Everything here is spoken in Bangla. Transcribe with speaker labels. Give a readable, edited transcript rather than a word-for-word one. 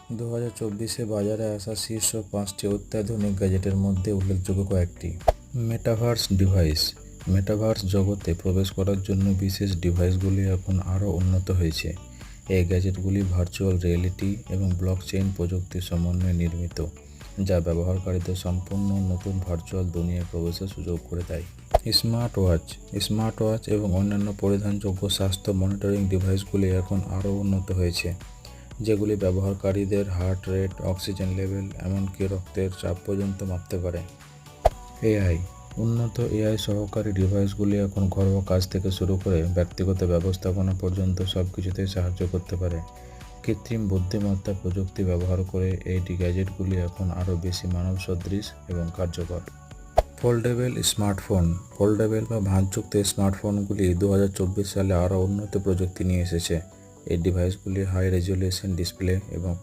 Speaker 1: 2024-এ বাজারে আসা শীর্ষ 5টি অত্যাধুনিক গ্যাজেটের মধ্যে উল্লেখযোগ্য কয়েকটি। Metaverse device. মেটাভার্স জগতে প্রবেশ করার জন্য বিশেষ ডিভাইসগুলি এখন আরও উন্নত হয়েছে। এই গ্যাজেটগুলি ভার্চুয়াল রিয়েলিটি এবং ব্লকচেইন প্রযুক্তির সমন্বয়ে নির্মিত, যা ব্যবহারকারীদের সম্পূর্ণ নতুন ভার্চুয়াল দুনিয়ায় প্রবেশের সুযোগ করে দেয়। স্মার্ট ওয়াচ এবং অন্যান্য পরিধানযোগ্য স্বাস্থ্য মনিটরিং ডিভাইসগুলি এখন আরও উন্নত হয়েছে, যেগুলি ব্যবহারকারীদের হার্ট রেট, অক্সিজেন লেভেল, এমনকি রক্তের চাপ পর্যন্ত মাপতে পারে। এআই। উন্নত এআই সহকারী ডিভাইসগুলি এখন ঘরোয়া কাজ থেকে শুরু করে ব্যক্তিগত ব্যবস্থাপনা পর্যন্ত সব কিছুতেই সাহায্য করতে পারে। কৃত্রিম বুদ্ধিমত্তা প্রযুক্তি ব্যবহার করে এই গ্যাজেটগুলি এখন আরও বেশি মানব সদৃশ এবং কার্যকর। Foldable smartphone. ফোল্ডেবল বা ভাঁজযুক্ত স্মার্টফোনগুলি 2024 সালে আরও উন্নত প্রযুক্তি নিয়ে এসেছে। এই ডিভাইসগুলি হাই রেজলিউশন ডিসপ্লে এবং